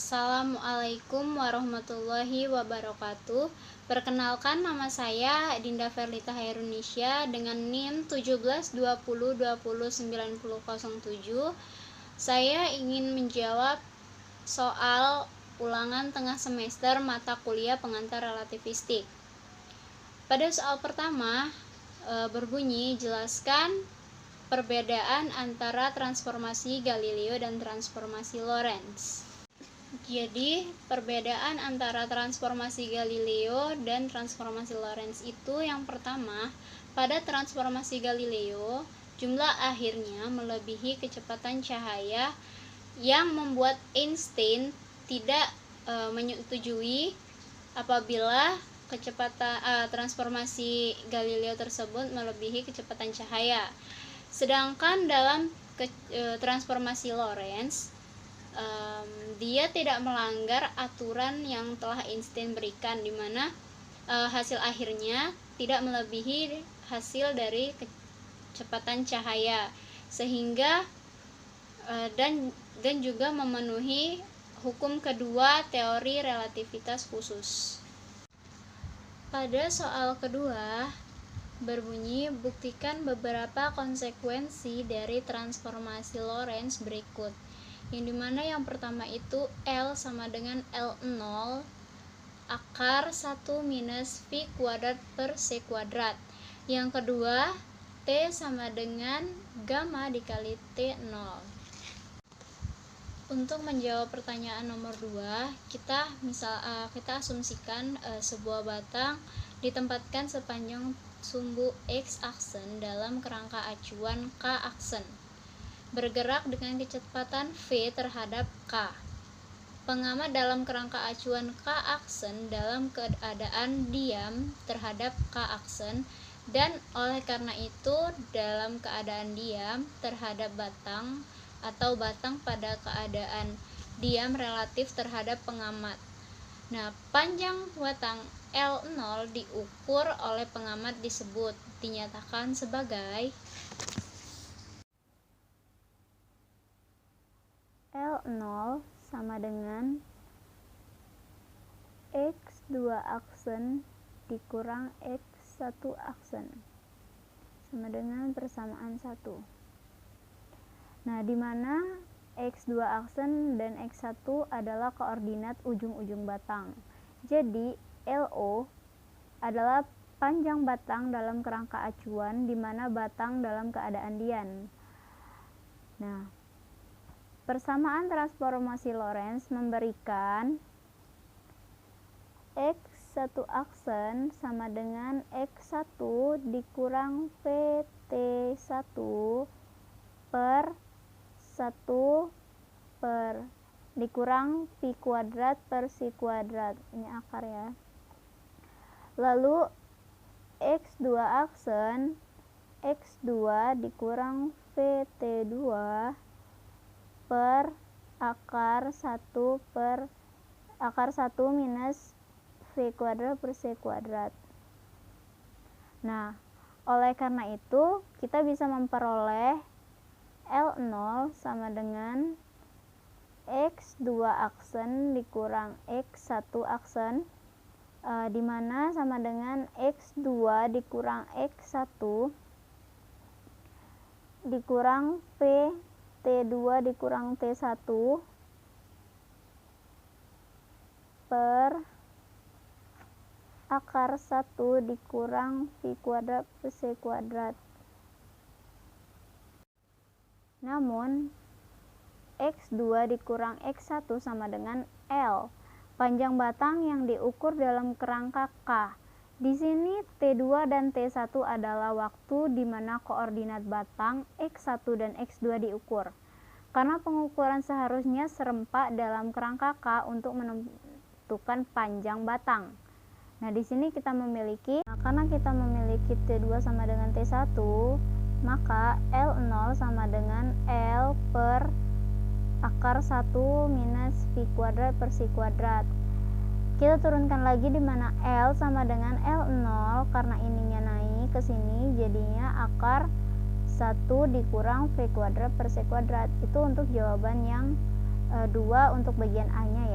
Assalamualaikum warahmatullahi wabarakatuh. Perkenalkan, nama saya Dinda Verlita Hairunisya dengan NIM 1720209007. Saya ingin menjawab soal ulangan tengah semester mata kuliah pengantar relativistik. Pada soal pertama berbunyi, jelaskan perbedaan antara transformasi Galileo dan transformasi Lorentz. Jadi, perbedaan antara transformasi Galileo dan transformasi Lorentz itu yang pertama, pada transformasi Galileo, jumlah akhirnya melebihi kecepatan cahaya yang membuat Einstein tidak menyetujui apabila kecepatan transformasi Galileo tersebut melebihi kecepatan cahaya. Sedangkan dalam transformasi Lorentz, dia tidak melanggar aturan yang telah Einstein berikan, di mana hasil akhirnya tidak melebihi hasil dari kecepatan cahaya, sehingga dan juga memenuhi hukum kedua teori relativitas khusus. Pada soal kedua berbunyi, buktikan beberapa konsekuensi dari transformasi Lorentz berikut, yang dimana yang pertama itu L sama dengan L0 akar 1 minus V kuadrat per C kuadrat. Yang kedua, T sama dengan gamma dikali T0. Untuk menjawab pertanyaan nomor 2, kita asumsikan sebuah batang ditempatkan sepanjang sumbu X aksen dalam kerangka acuan K aksen, bergerak dengan kecepatan V terhadap K. Pengamat dalam kerangka acuan K aksen dalam keadaan diam terhadap K aksen, dan oleh karena itu dalam keadaan diam terhadap batang, atau batang pada keadaan diam relatif terhadap pengamat. Nah, panjang batang L0 diukur oleh pengamat disebut dinyatakan sebagai L0 sama dengan X2 aksen dikurang X1 aksen sama dengan persamaan 1. Nah, di mana X2 aksen dan X1 adalah koordinat ujung-ujung batang. Jadi, LO adalah panjang batang dalam kerangka acuan di mana batang dalam keadaan diam. Nah, persamaan transformasi Lorentz memberikan X1 aksen sama dengan X1 dikurang PT1 per 1 per dikurang pi kuadrat per si kuadrat. Ini akar ya. Lalu X2 aksen X2 dikurang VT2 per akar 1 per akar 1 minus V kuadrat per C kuadrat. Nah, oleh karena itu kita bisa memperoleh L0 sama dengan X2 aksen dikurang X1 aksen, di mana sama dengan X2 dikurang X1 dikurang P T2 dikurang T1 per akar 1 dikurang pi kuadrat per C kuadrat. Namun, X2 dikurang X1 sama dengan L, panjang batang yang diukur dalam kerangka K. Di sini T2 dan T1 adalah waktu di mana koordinat batang X1 dan X2 diukur. Karena pengukuran seharusnya serempak dalam kerangka K untuk menentukan panjang batang. Nah, di sini kita memiliki, karena kita memiliki T2 sama dengan T1, maka L0 sama dengan L per akar 1 minus pi kuadrat per si kuadrat. Kita turunkan lagi di mana L sama dengan L0, karena ininya naik ke sini jadinya akar 1 dikurang V kuadrat per C kuadrat. Itu untuk jawaban yang 2 untuk bagian A nya ya.